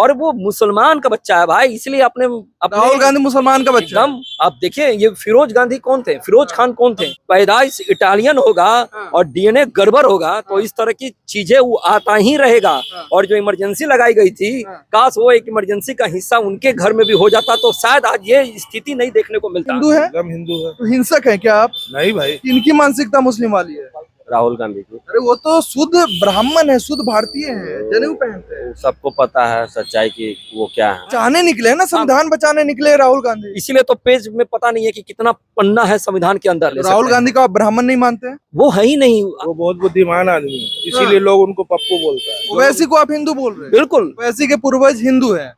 और वो मुसलमान का बच्चा है भाई, इसलिए अपने राहुल गांधी मुसलमान का बच्चा है। एकदम। आप देखिए ये फिरोज गांधी कौन थे, फिरोज खान कौन थे, पैदाइश इटालियन होगा और डीएनए गड़बड़ होगा तो इस तरह की चीजें वो आता ही रहेगा। और जो इमरजेंसी लगाई गई थी, काश वो एक इमरजेंसी का हिस्सा उनके घर में भी हो जाता तो शायद आज ये स्थिति नहीं देखने को मिलता। हिंदू है एकदम हिंदू है। तो हिंसक है क्या आप? नहीं भाई, इनकी मानसिकता मुस्लिम वाली है। राहुल गांधी की अरे वो तो शुद्ध ब्राह्मण है, शुद्ध भारतीय है, जनेऊ पहनते हैं। सबको पता है सच्चाई की वो क्या है। चाहने निकले हैं ना, संविधान बचाने निकले राहुल गांधी। इसीलिए तो पेज में पता नहीं है कि कितना पन्ना है संविधान के अंदर। ले राहुल सकते हैं। गांधी को आप ब्राह्मण नहीं मानते हैं? वो है ही नहीं। वो बहुत बुद्धिमान आदमी है, इसीलिए लोग उनको पप्पू बोलता है। वैसी को आप हिंदू बोल रहे हैं? बिल्कुल वैसी के पूर्वज हिंदू है।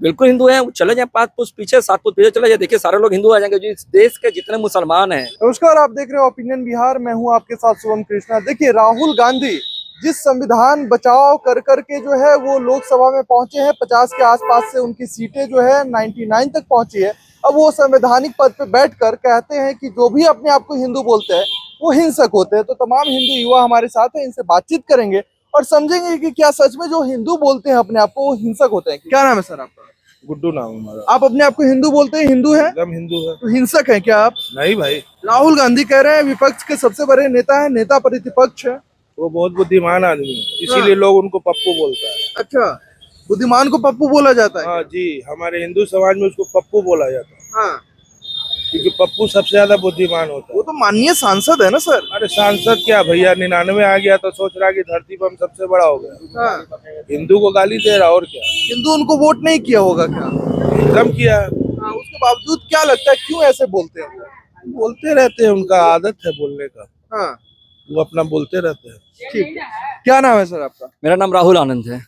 बिल्कुल हिंदू है। चले जाए 5 फुट पीछे 7 फुट पीछे चले जाए, देखिए सारे लोग हिंदू आ जाएंगे जो इस देश के जितने मुसलमान हैं। नमस्कार, आप देख रहे हो ओपिनियन बिहार, मैं हूं आपके साथ शुभम कृष्णा। देखिए राहुल गांधी जिस संविधान बचाव कर करके जो है वो लोकसभा में पहुंचे हैं, 50 के आसपास से उनकी सीटें जो है 99 तक पहुंची है। अब वो संवैधानिक पद पे बैठकर कहते हैं कि जो भी अपने आप को हिंदू बोलते हैं वो हिंसक होते हैं। तो तमाम हिंदू युवा हमारे साथ हैं, इनसे बातचीत करेंगे और समझेंगे कि क्या सच में जो हिंदू बोलते हैं अपने आप को वो हिंसक होते हैं। क्या नाम है सर आपका? गुड्डू नाम है हमारा। आप अपने आप को हिंदू बोलते हैं, हिंदू है एकदम हिंदू है। तो हिंसक है क्या आप? नहीं भाई, राहुल गांधी कह रहे हैं विपक्ष के सबसे बड़े नेता है, नेता प्रतिपक्ष है। वो बहुत बुद्धिमान आदमी है, इसीलिए लोग उनको पप्पू बोलता है। अच्छा, बुद्धिमान को पप्पू बोला जाता है? हाँ जी, हमारे हिंदू समाज में उसको पप्पू बोला जाता है, हाँ, क्योंकि पप्पू सबसे ज्यादा बुद्धिमान होता वो है। तो माननीय सांसद है ना सर। अरे सांसद क्या भैया, 99 आ गया तो सोच रहा कि धरती पर हम सबसे बड़ा हो गया। हाँ, हिंदू को गाली दे रहा और क्या। हिंदू उनको वोट नहीं किया होगा क्या? एकदम किया है। हाँ, उसके बावजूद क्या लगता है क्यों ऐसे बोलते हैं वो? बोलते रहते हैं, उनका आदत है बोलने का, हाँ, वो अपना बोलते रहते हैं। ठीक है। क्या नाम है सर आपका? मेरा नाम राहुल आनंद है।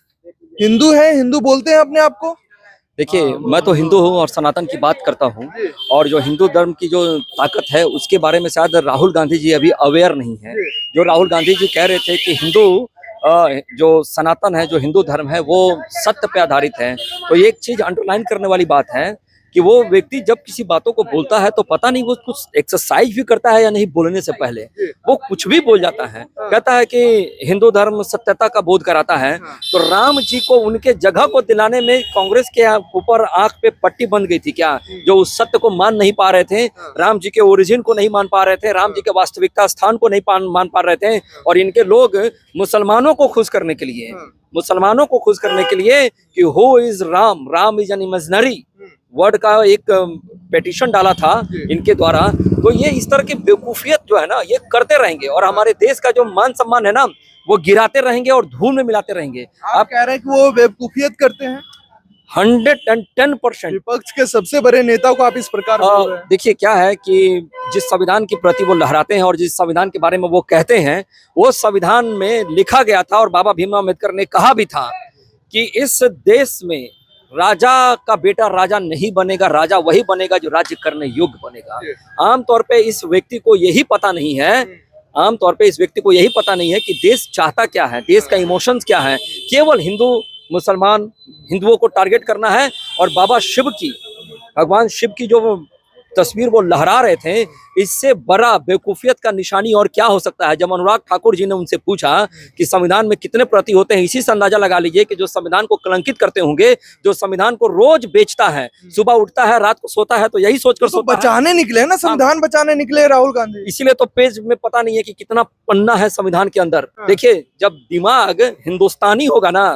हिंदू है, हिंदू बोलते हैं अपने आप को? देखिए मैं तो हिंदू हूँ और सनातन की बात करता हूँ, और जो हिंदू धर्म की जो ताकत है उसके बारे में शायद राहुल गांधी जी अभी अवेयर नहीं है। जो राहुल गांधी जी कह रहे थे कि हिंदू जो सनातन है, जो हिंदू धर्म है वो सत्य पे आधारित है, तो ये एक चीज अंडरलाइन करने वाली बात है कि वो व्यक्ति जब किसी बातों को बोलता है तो पता नहीं वो कुछ एक्सरसाइज भी करता है या नहीं, बोलने से पहले वो कुछ भी बोल जाता है। कहता है कि हिंदू धर्म सत्यता का बोध कराता है, तो राम जी को उनके जगह को दिलाने में कांग्रेस के ऊपर आंख पे पट्टी बंद गई थी क्या? जो उस सत्य को मान नहीं पा रहे थे, राम जी के ओरिजिन को नहीं मान पा रहे थे, राम जी के वास्तविकता स्थान को नहीं मान पा रहे थे, और इनके लोग मुसलमानों को खुश करने के लिए, मुसलमानों को खुश करने के लिए कि who is Ram, Ram is an imaginary word का एक पेटिशन डाला था इनके द्वारा। तो ये इस तरह की बेवकूफियत जो है ना ये करते रहेंगे और हमारे देश का जो मान सम्मान है ना वो गिराते रहेंगे और धूल में मिलाते रहेंगे। आप कह रहे हैं कि वो बेवकूफियत करते हैं? 110% विपक्ष के सबसे बड़े नेता को आप इस प्रकार बोल रहे हैं? देखिए क्या है कि जिस संविधान के प्रति वो लहराते हैं और जिस संविधान के बारे में वो कहते हैं वो संविधान में लिखा गया था, और बाबा भीमराव अम्बेडकर ने कहा भी था कि इस देश में राजा का बेटा राजा नहीं बनेगा, राजा वही बनेगा जो राज्य करने योग्य बनेगा। आमतौर पे इस व्यक्ति को यही पता नहीं है, आमतौर पे इस व्यक्ति को यही पता नहीं है कि देश चाहता क्या है, देश का इमोशंस क्या है। केवल हिंदू मुसलमान हिंदुओं को टारगेट करना है, और बाबा शिव की, भगवान शिव की जो तस्वीर वो लहरा रहे थे, इससे बड़ा बेवकूफियत का निशानी और क्या हो सकता है। जब अनुराग ठाकुर जी ने उनसे पूछा कि संविधान में कितने प्रति होते हैं, इसी से अंदाजा लगा लीजिए कि जो संविधान को कलंकित करते होंगे, जो संविधान को रोज बेचता है, सुबह उठता है रात को सोता है तो यही सोचकर तो सोता है। बचाने निकले हैं ना, संविधान बचाने निकले राहुल गांधी। इसीलिए तो पेज में पता नहीं है कि कितना पन्ना है संविधान के अंदर। देखिए जब दिमाग हिंदुस्तानी होगा ना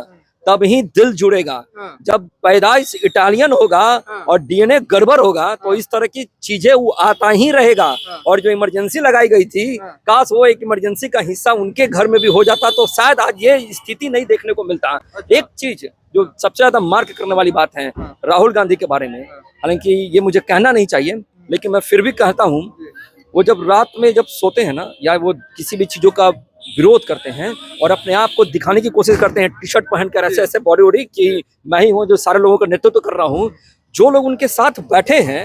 तब ही दिल जुड़ेगा। जब पैदाइश इटालियन होगा और डीएनए गड़बड़ होगा तो इस तरह की चीजें वो आता ही रहेगा। और जो इमरजेंसी लगाई गई थी, काश वो एक इमरजेंसी का हिस्सा उनके घर में भी हो जाता तो शायद आज ये स्थिति नहीं देखने को मिलता। एक चीज जो सबसे ज्यादा मार्क करने वाली बात है राहुल गांधी के बारे में, हालांकि ये मुझे कहना नहीं चाहिए लेकिन मैं फिर भी कहता हूँ, वो जब रात में जब सोते हैं ना, या वो किसी भी चीजों का विरोध करते हैं और अपने आप को दिखाने की कोशिश करते हैं, टी शर्ट पहनकर ऐसे ऐसे बॉडी वॉडी कि मैं ही हूँ जो सारे लोगों का नेतृत्व कर रहा हूँ। जो लोग उनके साथ बैठे हैं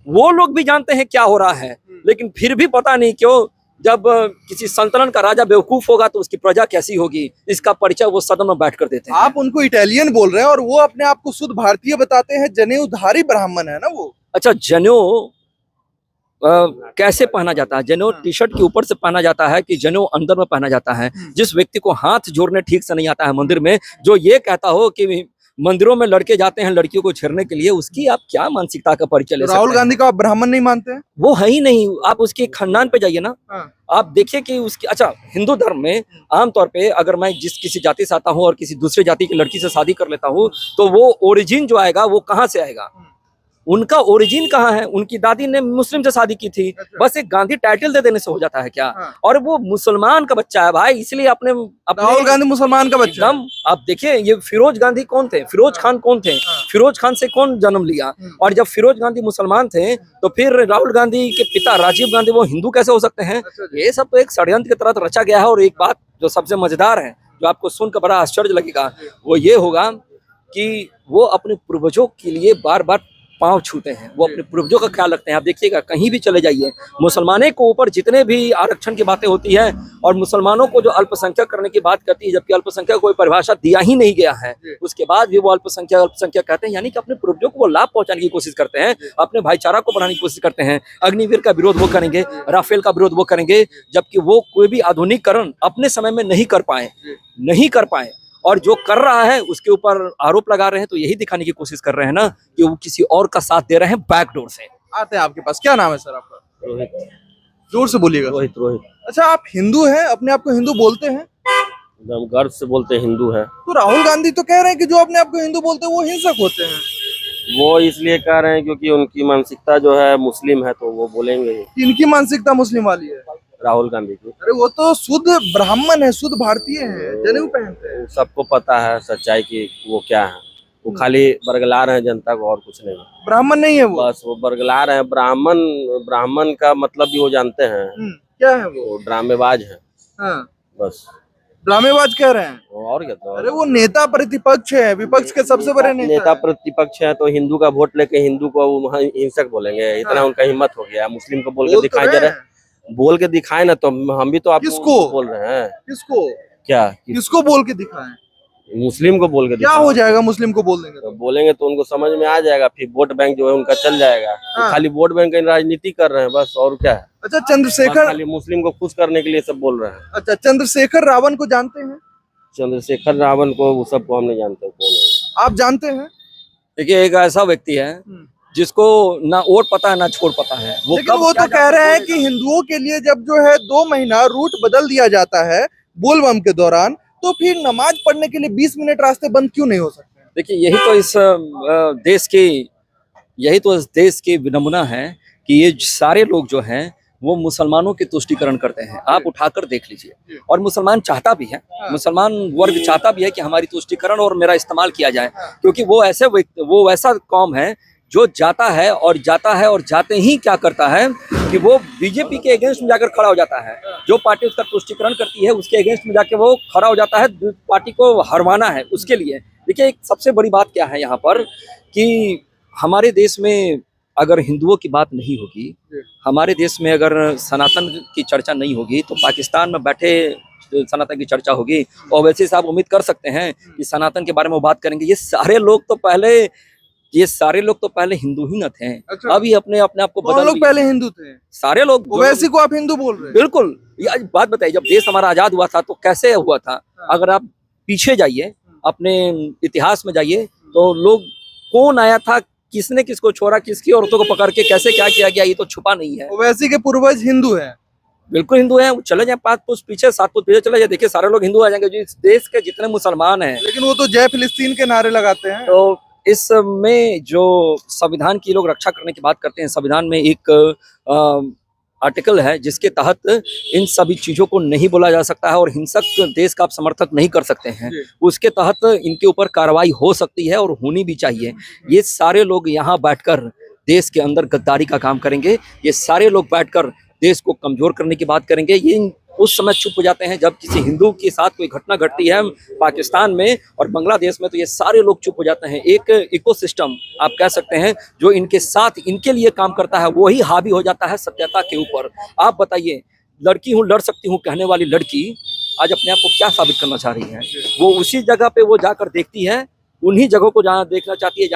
वो लोग भी जानते हैं क्या हो रहा है, लेकिन फिर भी पता नहीं क्यों जब किसी संतलन का राजा बेवकूफ होगा तो उसकी प्रजा कैसी होगी, इसका परिचय वो सदन में बैठ कर देते हैं। आप उनको इटालियन बोल रहे हैं और वो अपने आप को शुद्ध भारतीय बताते हैं, जनेऊधारी ब्राह्मण है ना वो। अच्छा, जनेऊ कैसे पहना जाता है? जनेऊ टी शर्ट के ऊपर से पहना जाता है कि जनेऊ अंदर में पहना जाता है? जिस व्यक्ति को हाथ जोड़ने ठीक से नहीं आता है मंदिर में, जो ये कहता हो कि मंदिरों में लड़के जाते हैं लड़कियों को छेड़ने के लिए, उसकी आप क्या मानसिकता का परिचय ले तो सकते राहुल हैं? गांधी को आप ब्राह्मण नहीं मानते हैं? वो है ही नहीं। आप उसके खानदान पे जाइए ना, हाँ। आप देखिए कि उसकी, अच्छा हिंदू धर्म में आमतौर पे अगर मैं जिस किसी जाति से आता हूँ और किसी दूसरी जाति की लड़की से शादी कर लेता हूँ तो वो ओरिजिन जो आएगा वो कहाँ से आएगा? उनका ओरिजिन कहाँ है? उनकी दादी ने मुस्लिम से शादी की थी, बस एक गांधी टाइटल दे देने से हो जाता है क्या? हाँ। और वो मुसलमान का बच्चा है भाई, इसलिए अपने राहुल गांधी मुसलमान का बच्चा है। एकदम। आप देखिए ये फिरोज गांधी कौन थे? फिरोज खान कौन थे? फिरोज खान से कौन जन्म लिया? और जब फिरोज गांधी मुसलमान थे तो फिर राहुल गांधी के पिता राजीव गांधी वो हिंदू कैसे हो सकते हैं? ये सब तो एक षड्यंत्र की तरह रचा गया है। और एक बात जो सबसे मजेदार है, जो आपको सुनकर बड़ा आश्चर्य लगेगा, वो ये होगा कि वो अपने पूर्वजों के लिए बार बार पांव छूते हैं, वो अपने पूर्वजों का ख्याल रखते हैं। आप देखिएगा कहीं भी चले जाइए, मुसलमानों को ऊपर जितने भी आरक्षण की बातें होती है और मुसलमानों को जो अल्पसंख्यक करने की बात करती है, जबकि अल्पसंख्यक को कोई परिभाषा दिया ही नहीं गया है, उसके बाद भी वो अल्पसंख्यक कहते हैं। यानी कि अपने पूर्वजों को वो लाभ पहुंचाने की कोशिश करते हैं, अपने भाईचारा को बढ़ाने की कोशिश करते हैं। अग्निवीर का विरोध वो करेंगे, राफेल का विरोध वो करेंगे, जबकि वो कोई भी आधुनिकीकरण अपने समय में नहीं कर पाए और जो कर रहा है उसके ऊपर आरोप लगा रहे हैं। तो यही दिखाने की कोशिश कर रहे हैं ना कि वो किसी और का साथ दे रहे हैं बैकडोर से। आते हैं आपके पास, क्या नाम है सर आपका? रोहित जोर से बोलिएगा। रोहित अच्छा, आप हिंदू हैं, अपने आप को हिंदू बोलते हैं? एकदम गर्व से बोलते हैं हिंदू है। तो राहुल गांधी तो कह रहे हैं कि जो अपने आप को हिंदू बोलते हैं वो हिंसक होते हैं। वो इसलिए कह रहे हैं क्योंकि उनकी मानसिकता जो है मुस्लिम है, तो वो बोलेंगे ही। इनकी मानसिकता मुस्लिम वाली है? राहुल गांधी की। अरे वो तो शुद्ध ब्राह्मण है, शुद्ध भारतीय है, जनेऊ पहनते हैं। सबको पता है सच्चाई की वो क्या है। वो खाली बरगला रहे हैं जनता को, और कुछ नहीं। ब्राह्मण नहीं है वो? बस वो बरगला रहे हैं। ब्राह्मण का मतलब भी वो जानते हैं। क्या है वो? वो ड्रामेबाज है। हाँ। बस ड्रामेबाज कह रहे हैं। और क्या? तो अरे वो नेता प्रतिपक्ष है, विपक्ष के सबसे बड़े नेता है। प्रतिपक्ष है, तो हिंदू का वोट लेके हिंदू को वो हिंसक बोलेंगे? इतना उनका हिम्मत हो गया। मुस्लिम को बोल के बोल तो दिखाई दे रहे हैं, बोल के दिखाए ना, तो हम भी तो आपको किसको बोल रहे हैं। किसको? क्या किसको बोल के दिखाएं? मुस्लिम को बोल के क्या दिखाएं। हो जाएगा मुस्लिम को बोल देंगे तो बोलेंगे तो उनको समझ में आ जाएगा, फिर वोट बैंक जो है उनका चल जाएगा। तो खाली वोट बैंक की राजनीति कर रहे हैं बस, और क्या है? अच्छा, बस चंद्रशेखर। खाली मुस्लिम को खुश करने के लिए सब बोल रहे हैं। अच्छा, चंद्रशेखर रावण को जानते हैं? चंद्रशेखर रावण को वो सबको हम नहीं जानते कौन है। आप जानते हैं? देखिए एक ऐसा व्यक्ति है जिसको ना वोट पता है ना छोड़ पता है। लेकिन वो तो कह रहे हैं कि हिंदुओं के लिए जब जो है 2 महीना रूट बदल दिया जाता है बोलबम के दौरान, तो फिर नमाज पढ़ने के लिए 20 मिनट रास्ते बंद क्यों नहीं हो सकते? देखिए यही तो इस देश की विडंबना है कि ये सारे लोग जो हैं वो मुसलमानों की तुष्टीकरण करते हैं। आप उठाकर देख लीजिए, और मुसलमान चाहता भी है, मुसलमान वर्ग चाहता भी है कि हमारी तुष्टीकरण और मेरा इस्तेमाल किया जाए, क्योंकि वो ऐसा कौम है जो जाता है और जाते ही क्या करता है कि वो बीजेपी के अगेंस्ट में जाकर खड़ा हो जाता है। जो पार्टी उसका तुष्टीकरण करती है उसके अगेंस्ट में जाके वो खड़ा हो जाता है, पार्टी को हरवाना है उसके लिए। देखिए एक सबसे बड़ी बात क्या है यहाँ पर कि हमारे देश में अगर हिंदुओं की बात नहीं होगी, हमारे देश में अगर सनातन की चर्चा नहीं होगी, तो पाकिस्तान में बैठे सनातन की चर्चा होगी। और वैसे साहब उम्मीद कर सकते हैं कि सनातन के बारे में बात करेंगे। ये सारे लोग तो पहले हिंदू ही न थे। अच्छा। अभी अपने आप को कौन बदल लोग पहले हिंदू थे? सारे लोग। ओवैसी को आप हिंदू बोल रहे हैं? बिल्कुल। ये आज बात बताइए, जब देश हमारा आजाद हुआ था तो कैसे हुआ था? अगर आप पीछे जाइए, अपने इतिहास में जाइए, तो लोग कौन आया था, किसने किसको छोड़ा, किसकी औरतों को पकड़ के कैसे क्या किया गया, ये तो छुपा नहीं है। ओवैसी के पूर्वज हिंदू हैं? बिल्कुल हिंदू हैं। चले जाए 5 पुष्ट पीछे, 7 पुष्ट पीछे चले जाए, देखिए सारे लोग हिंदू आ जाएंगे। जो इस देश के जितने मुसलमान हैं, लेकिन वो तो जय फिलिस्तीन के नारे लगाते हैं। तो इसमें जो संविधान की लोग रक्षा करने की बात करते हैं, संविधान में एक आर्टिकल है जिसके तहत इन सभी चीजों को नहीं बोला जा सकता है और हिंसक देश का आप समर्थक नहीं कर सकते हैं। उसके तहत इनके ऊपर कार्रवाई हो सकती है और होनी भी चाहिए। ये सारे लोग यहाँ बैठकर देश के अंदर गद्दारी का काम करेंगे। ये सारे लोग बैठकर देश को कमजोर करने की बात करेंगे। ये उस समय चुप हो जाते हैं जब किसी हिंदू के साथ कोई घटना घटती है पाकिस्तान में और बांग्लादेश में, तो ये सारे लोग चुप हो जाते हैं। एक इकोसिस्टम आप कह सकते हैं जो इनके साथ इनके लिए काम करता है, वही हावी हो जाता है सत्यता के ऊपर। आप बताइए, लड़की हूँ लड़ सकती हूँ कहने वाली लड़की आज अपने आप को क्या साबित करना चाह रही है? वो उसी जगह पे वो जाकर देखती है, उन्हीं जगहों को जहाँ देखना चाहती है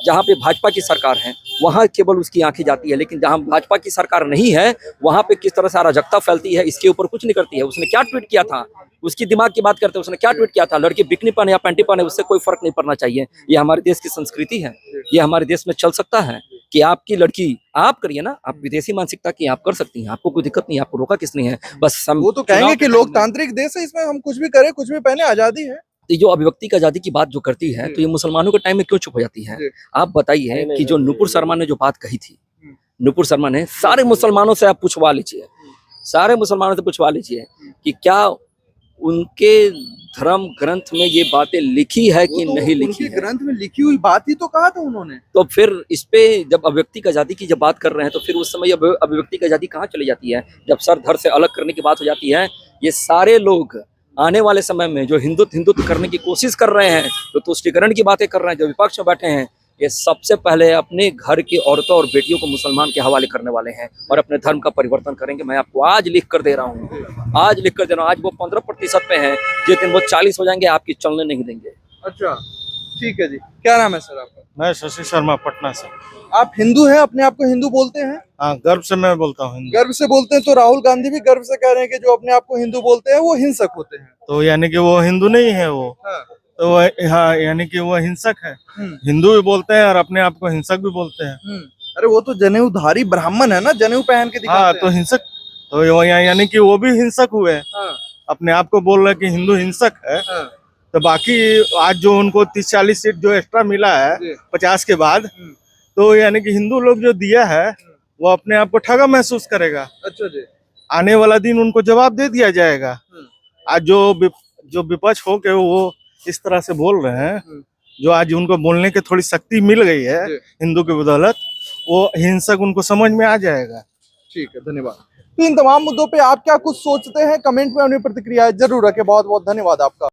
जहाँ पे भाजपा की सरकार है, वहाँ केवल उसकी आंखें जाती है। लेकिन जहाँ भाजपा की सरकार नहीं है, वहाँ पे किस तरह से अराजकता फैलती है, इसके ऊपर कुछ नहीं करती है। उसने क्या ट्वीट किया था उसकी दिमाग की बात करते हैं, उसने क्या ट्वीट किया था, लड़की बिकनी पहने या पैंटी पहने उससे कोई फर्क नहीं पड़ना चाहिए। ये हमारे देश की संस्कृति है, ये हमारे देश में चल सकता है कि आपकी लड़की आप करिए ना, आप विदेशी मानसिकता की आप कर सकती हैं, आपको कोई दिक्कत नहीं, आपको रोका किसने है। बस वो तो कहेंगे कि लोकतांत्रिक देश है, इसमें हम कुछ भी करें, कुछ भी पहने, आजादी है। ये जो अभिव्यक्ति की आजादी की बात जो करती है, तो ये मुसलमानों के टाइम में क्यों चुप हो जाती है? जी। आप बताइए कि जो नुपुर शर्मा ने जो बात कही थी, हम्म। नुपुर शर्मा ने, सारे मुसलमानों से आप पूछवा लीजिए, सारे मुसलमानों से पूछवा लीजिए कि क्या उनके धर्म ग्रंथ में ये बातें लिखी है कि वो तो नहीं लिखी उनके है। ग्रंथ में लिखी हुई बात ही तो कहा था उन्होंने। तो फिर इस पे जब अभिव्यक्ति की आजादी की जब बात कर रहे हैं, तो फिर उस समय अभिव्यक्ति की आजादी कहाँ चली जाती है? जब सर धड़ से अलग करने की बात हो जाती है। ये सारे लोग आने वाले समय में जो हिंदुत्व करने की कोशिश कर रहे हैं, जो तुष्टीकरण की बातें कर रहे हैं, जो विपक्ष में बैठे हैं, ये सबसे पहले अपने घर की औरतों और बेटियों को मुसलमान के हवाले करने वाले हैं और अपने धर्म का परिवर्तन करेंगे। मैं आपको आज लिख कर दे रहा हूँ, आज लिख कर दे रहा हूँ। आज वो 15% पे हैं, जिस दिन वो 40 हो जाएंगे आपकी चलने नहीं देंगे। अच्छा, ठीक है जी। क्या नाम है सर आपका? मैं शशि शर्मा, पटना से। आप हिंदू हैं, अपने आप को हिंदू बोलते हैं? हाँ, गर्व से मैं बोलता हूँ हिंदू। गर्व से बोलते हैं, तो राहुल गांधी भी गर्व से कह रहे हैं कि जो अपने आप को हिंदू बोलते हैं वो हिंसक होते हैं। तो यानी कि वो हिंदू नहीं है वो, हाँ। तो हाँ, यानी कि वो हिंसक है। हम्म। हिंदू भी बोलते हैं और अपने आप को हिंसक भी बोलते हैं। अरे वो तो जनेऊधारी ब्राह्मण है ना, जनेऊ पहन के हाँ, दिखाते तो हैं। हिंसक, तो वो यानी कि वो भी हिंसक हुए, हाँ, अपने आप को बोल रहे हैं कि हिंदू हिंसक है। हाँ, तो बाकी आज जो उनको 30-40 सीट जो एक्स्ट्रा मिला है जी। 50 के बाद, हम्म। तो यानी कि हिंदू लोग जो दिया है वो अपने आप को ठगा महसूस करेगा। अच्छा जी। आने वाला दिन उनको जवाब दे दिया जाएगा। आज जो विपक्ष हो के वो इस तरह से बोल रहे हैं, जो आज उनको बोलने की थोड़ी शक्ति मिल गई है जी। हिंदू की बदौलत, वो हिंसक उनको समझ में आ जाएगा। ठीक है, धन्यवाद। तो इन तमाम मुद्दों पे आप क्या कुछ सोचते हैं, कमेंट में अपनी प्रतिक्रिया जरूर रखें। बहुत बहुत धन्यवाद आपका।